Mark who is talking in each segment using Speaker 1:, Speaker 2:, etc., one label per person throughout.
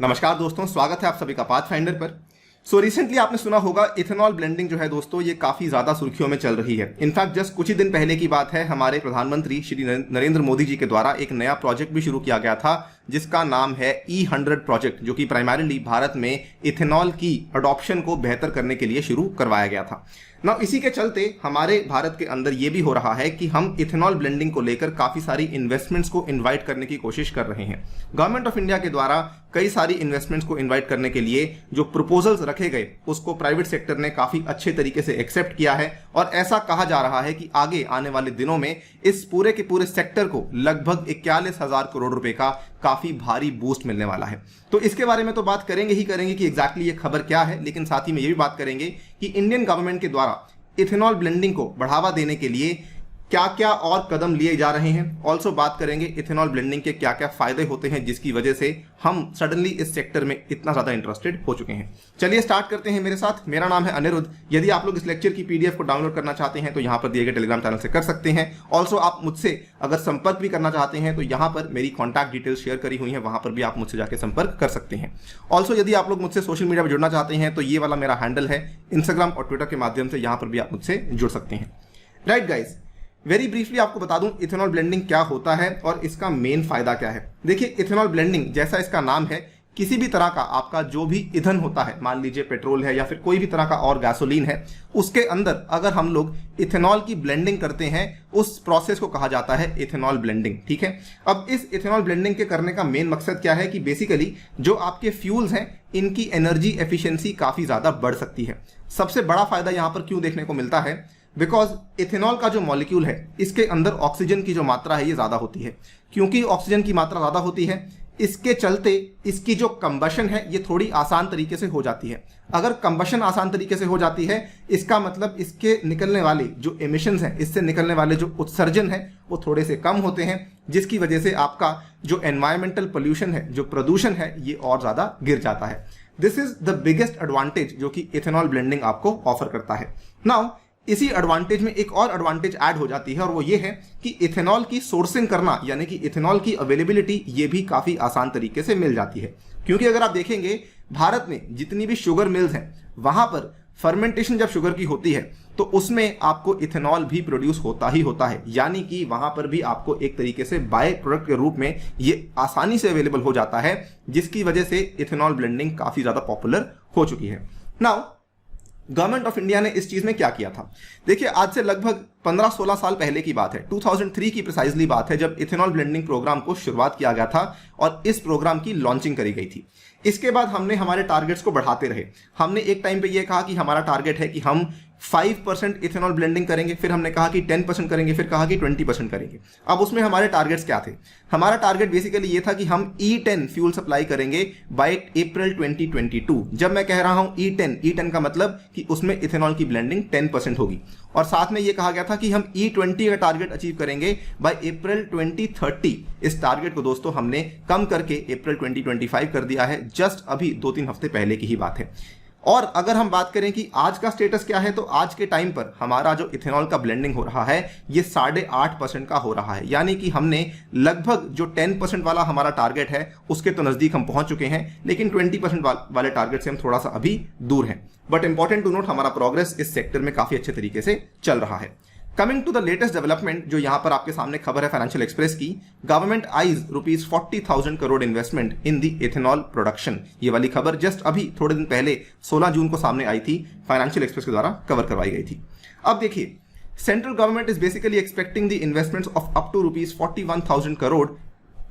Speaker 1: नमस्कार दोस्तों, स्वागत है आप सभी का पाथफाइंडर पर। रिसेंटली आपने सुना होगा इथेनॉल ब्लेंडिंग जो है दोस्तों, ये काफी ज्यादा सुर्खियों में चल रही है। इनफैक्ट जस्ट कुछ ही दिन पहले की बात है, हमारे प्रधानमंत्री श्री नरेंद्र मोदी जी के द्वारा एक नया प्रोजेक्ट भी शुरू किया गया था जिसका नाम है E100 प्रोजेक्ट, जो कि प्राइमरीली भारत में इथेनॉल की अडॉप्शन को बेहतर करने के लिए शुरू करवाया गया था ना। इसी के चलते हमारे भारत के अंदर ये भी हो रहा है कि हम इथेनॉल ब्लेंडिंग को लेकर काफी सारी इन्वेस्टमेंट्स को इनवाइट करने की कोशिश कर रहे हैं। गवर्नमेंट ऑफ इंडिया के द्वारा कई सारी इन्वेस्टमेंट्स को इनवाइट करने के लिए जो प्रपोजल्स रखे गए उसको प्राइवेट सेक्टर ने काफी अच्छे तरीके से एक्सेप्ट किया है और ऐसा कहा जा रहा है कि आगे आने वाले दिनों में इस पूरे के पूरे सेक्टर को लगभग 41,000 करोड़ रुपए का काफी भारी बूस्ट मिलने वाला है। तो इसके बारे में तो बात करेंगे ही करेंगे कि एग्जैक्टली ये खबर क्या है, लेकिन साथ ही में ये भी बात करेंगे कि इंडियन गवर्नमेंट के द्वारा इथेनॉल ब्लेंडिंग को बढ़ावा देने के लिए क्या क्या और कदम लिए जा रहे हैं। ऑल्सो बात करेंगे इथेनॉल ब्लेंडिंग के क्या क्या फायदे होते हैं जिसकी वजह से हम सडनली इस सेक्टर में इतना ज्यादा इंटरेस्टेड हो चुके हैं। चलिए स्टार्ट करते हैं मेरे साथ। मेरा नाम है अनिरुद्ध। यदि आप लोग इस लेक्चर की पीडीएफ को डाउनलोड करना चाहते हैं तो यहाँ पर दिए गए टेलीग्राम चैनल से कर सकते हैं। ऑल्सो आप मुझसे अगर संपर्क भी करना चाहते हैं तो यहाँ पर मेरी कॉन्टैक्ट डिटेल्स शेयर करी हुई है, वहां पर भी आप मुझसे जाकर संपर्क कर सकते हैं। ऑल्सो यदि आप लोग मुझसे सोशल मीडिया पर जुड़ना चाहते हैं तो ये वाला मेरा हैंडल है, इंस्टाग्राम और ट्विटर के माध्यम से यहाँ पर भी आप मुझसे जुड़ सकते हैं। राइट गाइज, वेरी ब्रीफली आपको बता दूं इथेनॉल ब्लेंडिंग क्या होता है और इसका मेन फायदा क्या है। देखिए, इथेनॉल ब्लेंडिंग जैसा इसका नाम है, किसी भी तरह का आपका जो भी ईंधन होता है, मान लीजिए पेट्रोल है या फिर कोई भी तरह का और गैसोलीन है, उसके अंदर अगर हम लोग इथेनॉल की ब्लेंडिंग करते हैं उस प्रोसेस को कहा जाता है इथेनॉल ब्लेंडिंग। ठीक है, अब इस इथेनॉल ब्लेंडिंग के करने का मेन मकसद क्या है कि बेसिकली जो आपके फ्यूल्स हैं इनकी एनर्जी एफिशिएंसी काफी ज्यादा बढ़ सकती है। सबसे बड़ा फायदा यहां पर क्यों देखने को मिलता है, बिकॉज इथेनॉल का जो मॉलिक्यूल है इसके अंदर ऑक्सीजन की जो मात्रा है ये ज्यादा होती है। क्योंकि ऑक्सीजन की मात्रा ज्यादा होती है, इसके चलते इसकी जो कंबशन है ये थोड़ी आसान तरीके से हो जाती है। अगर कंबशन आसान तरीके से हो जाती है, इसका मतलब इसके निकलने वाले जो एमिशंस हैं, इससे निकलने वाले जो उत्सर्जन है वो थोड़े से कम होते हैं, जिसकी वजह से आपका जो एनवायरमेंटल पोल्यूशन है, जो प्रदूषण है, ये और ज्यादा गिर जाता है। This is the biggest advantage जो कि इथेनॉल ब्लेंडिंग आपको ऑफर करता है। नाउ इसी एडवांटेज में एक और एडवांटेज ऐड हो जाती है और वो ये है कि इथेनॉल की सोर्सिंग करना, यानी कि इथेनॉल की अवेलेबिलिटी ये भी काफी आसान तरीके से मिल जाती है। क्योंकि अगर आप देखेंगे भारत में जितनी भी शुगर मिल्स हैं वहां पर फर्मेंटेशन जब शुगर की होती है तो उसमें आपको इथेनॉल भी प्रोड्यूस होता ही होता है, यानी कि वहां पर भी आपको एक तरीके से बाय प्रोडक्ट के रूप में ये आसानी से अवेलेबल हो जाता है, जिसकी वजह से इथेनॉल ब्लेंडिंग काफी ज्यादा पॉपुलर हो चुकी है। नाउ गवर्नमेंट ऑफ इंडिया ने इस चीज में क्या किया था, देखिए आज से लगभग 15-16 साल पहले की बात है, 2003 की प्रिसाइजली बात है, जब इथेनॉल ब्लेंडिंग प्रोग्राम को शुरुआत किया गया था और इस प्रोग्राम की लॉन्चिंग करी गई थी। इसके बाद हमने हमारे टारगेट्स को बढ़ाते रहे। हमने एक टाइम पे ये कहा कि हमारा टारगेट है कि हम 5% इथेनॉल ब्लेंडिंग करेंगे, फिर हमने कहा कि 10% करेंगे, फिर कहा कि 20% करेंगे। अब उसमें हमारे टारगेट्स क्या थे, हमारा टारगेट बेसिकली ये था कि हम E10 फ्यूल सप्लाई करेंगे बाय अप्रैल 2022। जब मैं कह रहा हूं E10 का मतलब कि उसमें इथेनॉल की ब्लेंडिंग 10% होगी, और साथ में ये कहा गया था कि हम E20 का टारगेट अचीव करेंगे बाय अप्रैल 2030। इस टारगेट को दोस्तों हमने कम करके अप्रैल 2025 कर दिया है, जस्ट अभी 2-3 हफ्ते पहले की ही बात है। और अगर हम बात करें कि आज का स्टेटस क्या है, तो आज के टाइम पर हमारा जो इथेनॉल का ब्लेंडिंग हो रहा है ये 8.5% का हो रहा है, यानी कि हमने लगभग जो 10% वाला हमारा टारगेट है उसके तो नजदीक हम पहुंच चुके हैं, लेकिन 20% वाले टारगेट से हम थोड़ा सा अभी दूर हैं। बट इंपॉर्टेंट टू नोट, हमारा प्रोग्रेस इस सेक्टर में काफी अच्छे तरीके से चल रहा है। Coming to the latest development, जो यहां पर आपके सामने खबर है फाइनेंशियल एक्सप्रेस की, government eyes ₹40,000 crore investment in the ethanol production. ये वाली खबर जस्ट अभी थोड़े दिन पहले 16 जून को सामने आई थी, फाइनेंशियल एक्सप्रेस के द्वारा कवर करवाई गई थी। अब देखिए, central government is basically expecting the investments of up to ₹41,000 crore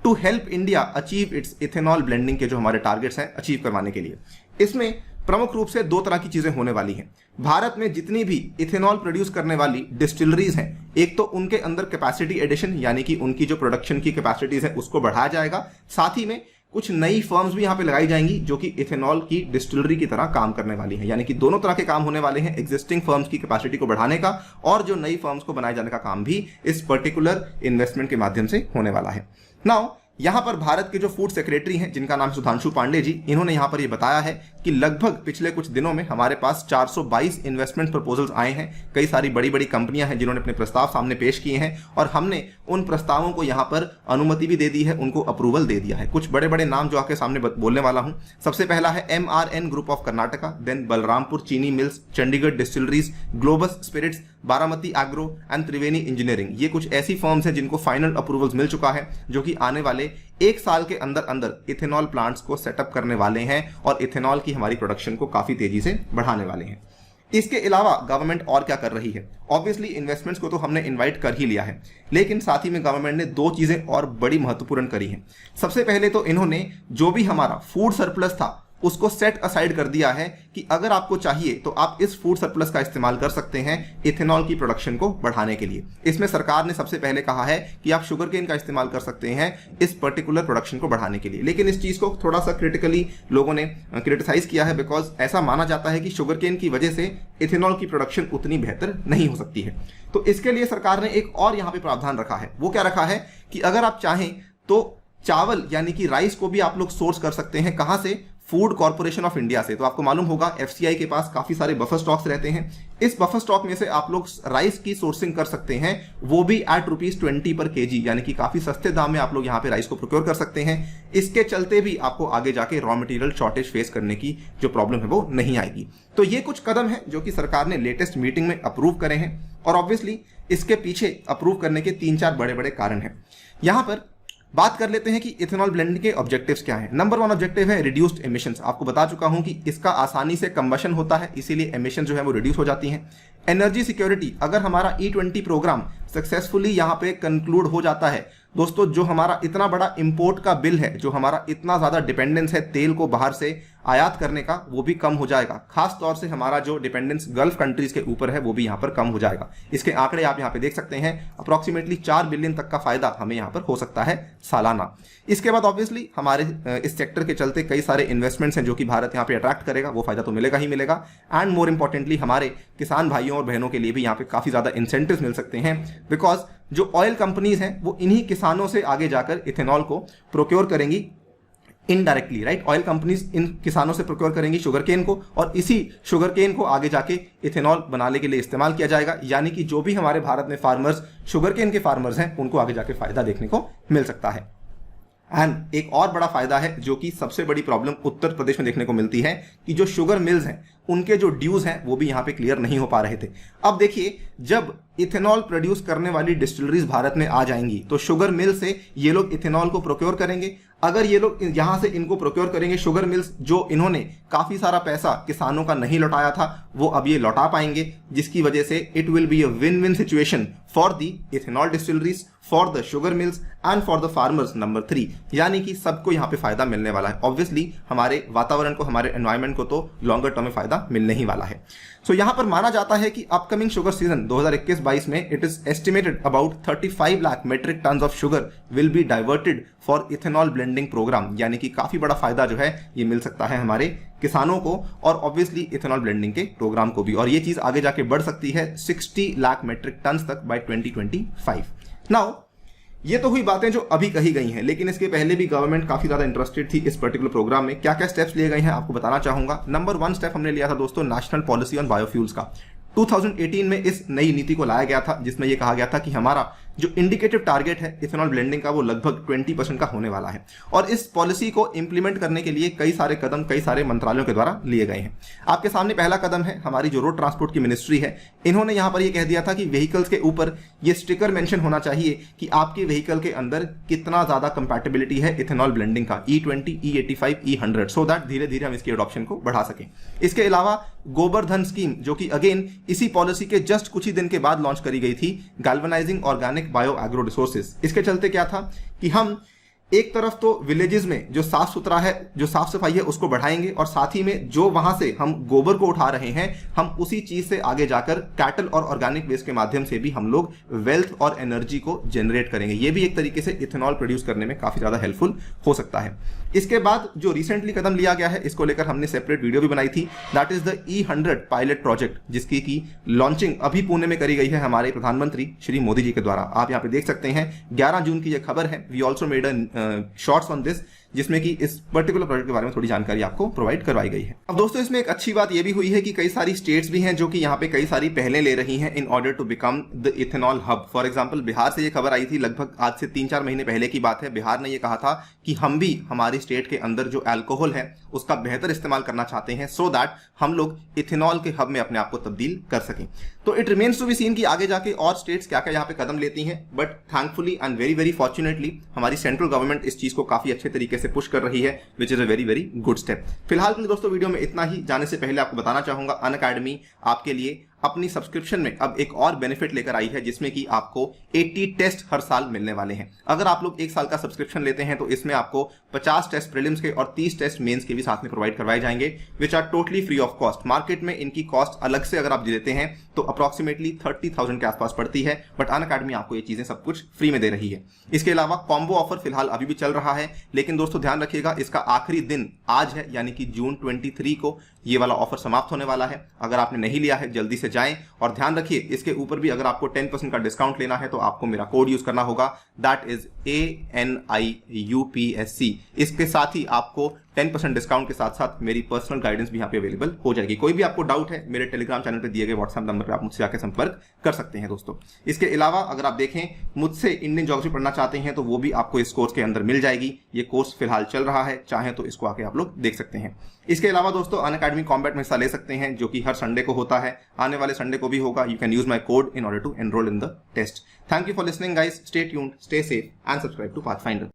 Speaker 1: to help India achieve its ethanol blending के जो हमारे टारगेट्स हैं अचीव करवाने के लिए। इसमें प्रमुख रूप से 2 तरह की चीजें होने वाली हैं। भारत में जितनी भी इथेनॉल प्रोड्यूस करने वाली डिस्टिलरीज हैं, एक तो उनके अंदर कैपेसिटी एडिशन, यानी कि उनकी जो प्रोडक्शन की कैपेसिटीज है उसको बढ़ाया जाएगा। साथ ही में कुछ नई फर्म्स भी यहां पे लगाई जाएंगी जो कि इथेनॉल की डिस्टिलरी की तरह काम करने वाली हैं, यानी कि दोनों तरह के काम होने वाले हैं, एग्जिस्टिंग फर्म्स की कैपेसिटी को बढ़ाने का और जो नई फर्म्स को बनाए जाने का काम भी इस पर्टिकुलर इन्वेस्टमेंट के माध्यम से होने वाला है। नाउ यहां पर भारत के जो फूड सेक्रेटरी हैं जिनका नाम सुधांशु पांडे जी, इन्होंने यहां पर ये बताया है कि लगभग पिछले कुछ दिनों में हमारे पास 422 इन्वेस्टमेंट प्रपोजल्स आए हैं। कई सारी बड़ी बड़ी कंपनियां हैं जिन्होंने अपने प्रस्ताव सामने पेश किए हैं और हमने उन प्रस्तावों को यहां पर अनुमति भी दे दी है, उनको अप्रूवल दे दिया है। कुछ बड़े बड़े नाम जो आपके सामने बोलने वाला हूं। सबसे पहला है MRN group of Karnataka, then Balrampur Chini mills, Chandigarh distilleries, Globus Spirits, Baramati agro and Triveni engineering. ये कुछ ऐसी फर्म्स हैं जिनको फाइनल अप्रूवल्स मिल चुका है, जो कि आने वाले 1 साल के अंदर अंदर इथेनॉल प्लांट्स को सेटअप करने वाले हैं और इथेनॉल की हमारी प्रोडक्शन को काफी तेजी से बढ़ाने वाले हैं। इसके अलावा गवर्नमेंट और क्या कर रही है? ऑब्वियसली इन्वेस्टमेंट्स को तो हमने इनवाइट कर ही लिया है, लेकिन साथ ही में गवर्नमेंट ने 2 चीजें और बड़ी महत्वपूर्ण करी हैं। सबसे पहले तो इन्होंने जो भी हमारा फूड सरप्लस था उसको सेट असाइड कर दिया है कि अगर आपको चाहिए तो आप इस फूड सरप्लस का इस्तेमाल कर सकते हैं इथेनॉल की प्रोडक्शन को बढ़ाने के लिए। इसमें सरकार ने सबसे पहले कहा है कि आप शुगर केन का इस्तेमाल कर सकते हैं इस पर्टिकुलर प्रोडक्शन को बढ़ाने के लिए, लेकिन इस चीज को थोड़ा सा क्रिटिकली लोगों ने क्रिटिसाइज किया है, बिकॉज ऐसा माना जाता है कि शुगर केन की वजह से इथेनॉल की प्रोडक्शन उतनी बेहतर नहीं हो सकती है। तो इसके लिए सरकार ने एक और यहां पर प्रावधान रखा है। वो क्या रखा है कि अगर आप चाहें तो चावल यानी कि राइस को भी आप लोग सोर्स कर सकते हैं। कहां से? फूड कॉर्पोरेशन ऑफ इंडिया से। तो आपको मालूम होगा FCI के पास काफी सारे बफर स्टॉक्स रहते हैं। इस बफर स्टॉक में से आप लोग राइस की सोर्सिंग कर सकते हैं, वो भी एट ₹20 पर kg, यानी कि काफी सस्ते दाम में आप लोग यहाँ पे राइस को प्रोक्योर कर सकते हैं। इसके चलते भी आपको आगे जाके रॉ मटेरियल शॉर्टेज फेस करने की जो प्रॉब्लम है वो नहीं आएगी। तो ये कुछ कदम है जो कि सरकार ने लेटेस्ट मीटिंग में अप्रूव करे हैं और ऑब्वियसली इसके पीछे अप्रूव करने के 3-4 बड़े बड़े कारण हैं। यहां पर बात कर लेते हैं कि इथेनॉल ब्लेंडिंग के ऑब्जेक्टिव्स क्या हैं। नंबर 1 ऑब्जेक्टिव है रिड्यूस्ड एमिशंस। आपको बता चुका हूं कि इसका आसानी से कंबशन होता है, इसीलिए एमिशन जो है वो रिड्यूस हो जाती हैं। एनर्जी सिक्योरिटी, अगर हमारा E20 प्रोग्राम सक्सेसफुली यहां पे कंक्लूड हो जाता है दोस्तों, जो हमारा इतना बड़ा इंपोर्ट का बिल है, जो हमारा इतना ज्यादा डिपेंडेंस है तेल को बाहर से आयात करने का, वो भी कम हो जाएगा। खास तौर से हमारा जो डिपेंडेंस गल्फ कंट्रीज के ऊपर है वो भी यहां पर कम हो जाएगा। इसके आंकड़े आप यहां पे देख सकते हैं, अप्रोक्सीमेटली 4 बिलियन तक का फायदा हमें यहां पर हो सकता है सालाना। इसके बाद ऑब्वियसली हमारे इस सेक्टर के चलते कई सारे इन्वेस्टमेंट्स हैं जो कि भारत यहां पे अट्रैक्ट करेगा, वो फायदा तो मिलेगा ही मिलेगा। एंड मोर इंपॉर्टेंटली हमारे किसान भाइयों और बहनों के लिए भी यहां पे काफी ज्यादा इंसेंटिव्स मिल सकते हैं, बिकॉज जो ऑयल कंपनीज हैं वो इन्हीं किसानों से आगे जाकर इथेनॉल को प्रोक्योर करेंगी indirectly, right. Oil companies in किसानों से प्रोक्योर करेंगी शुगर केन को और इसी शुगर केन को आगे जाके इथेनॉल बनाने के लिए इस्तेमाल किया जाएगा। यानी कि जो भी हमारे भारत में फार्मर्स शुगर केन के फार्मर्स हैं उनको आगे जाके फायदा देखने को मिल सकता है। एंड एक और बड़ा फायदा है जो कि सबसे बड़ी प्रॉब्लम उत्तर प्रदेश में देखने को मिलती है कि जो शुगर मिल्स हैं उनके जो ड्यूज हैं वो भी यहां पे क्लियर नहीं हो पा रहे थे। अब देखिए, जब इथेनॉल प्रोड्यूस करने वाली डिस्टिलरीज भारत में आ जाएंगी तो शुगर मिल से ये लोग इथेनॉल को प्रोक्योर करेंगे। अगर ये लोग यहां से इनको प्रोक्योर करेंगे, शुगर मिल्स जो इन्होंने काफी सारा पैसा किसानों का नहीं लौटाया था वो अब ये लौटा पाएंगे, जिसकी वजह से it will be a win win situation for the ethanol distilleries, for the sugar mills and for the farmers. Number 3, यानी कि सबको यहां पे फायदा मिलने वाला है। ऑब्वियसली हमारे वातावरण को, हमारे एनवायरमेंट को तो लॉन्गर टर्म में फायदा मिलने ही वाला है। सो यहां पर माना जाता है कि अपकमिंग शुगर सीजन 2021-22 में it is estimated about 35 lakh metric tonne of sugar will be diverted for ethanol blending programme. यानी कि काफी बड़ा फायदा जो है ये मिल सकता है हमारे किसानों को और ऑब्वियसली इथेनॉल ब्लेंडिंग के प्रोग्राम को भी, और ये चीज आगे जाके बढ़ सकती है 60 लाख मेट्रिक टन तक बाय 2025। नाउ ये तो हुई बातें जो अभी कही गई हैं, लेकिन इसके पहले भी गवर्नमेंट काफी ज्यादा इंटरेस्टेड थी इस पर्टिकुलर प्रोग्राम में। क्या क्या स्टेप्स लिए गए हैं आपको बताना चाहूंगा। नंबर 1 स्टेप हमने लिया था दोस्तों नेशनल पॉलिसी ऑन बायोफ्यूल्स का। 2018 में इस नई नीति को लाया गया था जिसमें यह कहा गया था कि हमारा जो इंडिकेटिव टारगेट है इथेनॉल ब्लेंडिंग का वो लगभग 20% का होने वाला है। और इस पॉलिसी को इंप्लीमेंट करने के लिए कई सारे कदम कई सारे मंत्रालयों के द्वारा लिए गए हैं। आपके सामने पहला कदम है हमारी जो रोड ट्रांसपोर्ट की मिनिस्ट्री है, इन्होंने यहां पर यह कह दिया था कि व्हीकल्स के ऊपर यह स्टिकर मेंशन होना चाहिए कि आपके व्हीकल के अंदर कितना ज्यादा कंपैटिबिलिटी है इथेनॉल ब्लेंडिंग का, E20, E85, E100, so that धीरे धीरे हम इसकी एडॉप्शन को बढ़ा सकें। इसके अलावा गोबर्धन स्कीम जो कि अगेन इसी पॉलिसी के जस्ट कुछ ही दिन के बाद लॉन्च करी गई थी, galvanising organic bio agro resources. इसके चलते क्या था कि हम एक तरफ तो विलेजेस में जो साफ सुथरा है, जो साफ सफाई है उसको बढ़ाएंगे और साथ ही में जो वहां से हम गोबर को उठा रहे हैं हम उसी चीज से आगे जाकर कैटल और ऑर्गेनिक वेस्ट के माध्यम से भी हम लोग वेल्थ और एनर्जी को जनरेट करेंगे। ये भी एक तरीके से इथेनॉल प्रोड्यूस करने में काफी ज्यादा हेल्पफुल हो सकता है। इसके बाद जो रिसेंटली कदम लिया गया है इसको लेकर हमने सेपरेट वीडियो भी बनाई थी, that is the E100 pilot project, जिसकी की लॉन्चिंग अभी पुणे में करी गई है हमारे प्रधानमंत्री श्री मोदी जी के द्वारा। आप यहाँ पे देख सकते हैं 11 जून की यह खबर है। We also made a shorts on this, जिसमें कि इस पर्टिकुलर प्रोजेक्ट के बारे में थोड़ी जानकारी आपको प्रोवाइड करवाई गई है। अब दोस्तों इसमें एक अच्छी बात यह भी हुई है कि कई सारी स्टेट्स भी हैं जो कि यहाँ पे कई सारी पहलें ले रही हैं in order to become the ethanol hub. For example Bihar से ये खबर आई थी, लगभग आज से 3-4 महीने पहले की बात है। बिहार ने ये कहा था कि हम भी हमारी स्टेट के अंदर जो अल्कोहल है उसका बेहतर इस्तेमाल करना चाहते हैं, सो दैट हम लोग इथेनॉल के हब में अपने आप को तब्दील कर सकें। तो it remains to be seen कि आगे जाके और स्टेट्स क्या क्या यहाँ पे कदम लेती हैं, but thankfully and very very fortunately हमारी सेंट्रल गवर्नमेंट इस चीज को काफी अच्छे तरीके से पुश कर रही है, which is a very very good step. फिलहाल के लिए दोस्तों वीडियो में इतना ही। जाने से पहले आपको बताना चाहूंगा अनअकैडमी आपके लिए अपनी सब्सक्रिप्शन में अब एक और बेनिफिट लेकर आई है, जिसमें कि आपको 80 टेस्ट हर साल मिलने वाले हैं। अगर आप लोग 1 साल का सब्सक्रिप्शन लेते हैं तो इसमें आपको 50 टेस्ट प्रीलिम्स के और 30 टेस्ट मेंस के भी साथ में प्रोवाइड करवाए जाएंगे, which are totally free of cost. Market में इनकी कॉस्ट अलग से अगर आप लेते हैं तो अप्रॉक्सीमेटली 30,000 के आसपास पड़ती है, बट अनअकैडमी आपको ये चीजें सब कुछ फ्री में दे रही है। इसके अलावा कॉम्बो ऑफर फिलहाल अभी भी चल रहा है, लेकिन दोस्तों ध्यान रखिएगा इसका आखिरी दिन आज है, यानी कि जून 23 को ये वाला ऑफर समाप्त होने वाला है। अगर आपने नहीं लिया है जल्दी से जाएं, और ध्यान रखिए इसके ऊपर भी अगर आपको 10% का डिस्काउंट लेना है तो आपको मेरा कोड यूज करना होगा, दैट इज ANIUPSC। इसके साथ ही आपको 10% डिस्काउंट के साथ साथ मेरी पर्सनल गाइडेंस भी यहाँ पे अवेलेबल हो जाएगी। कोई भी आपको डाउट है मेरे टेलीग्राम चैनल पे दिए गए व्हाट्सएप नंबर पे आप मुझसे आकर संपर्क कर सकते हैं दोस्तों। इसके अलावा अगर आप देखें मुझसे इंडियन ज्योग्राफी पढ़ना चाहते हैं तो वो भी आपको इस कोर्स के अंदर मिल जाएगी। ये कोर्स फिलहाल चल रहा है, चाहे तो इसको आके आप लोग देख सकते हैं। इसके अलावा दोस्तों अनअकैडमी कॉम्बैट में हिस्सा ले सकते हैं, जो कि हर संडे को होता है, आने वाले संडे को भी होगा। You can use my code in order to enroll in the test. Thank you for listening guys. Stay tuned, stay safe and subscribe to Pathfinder.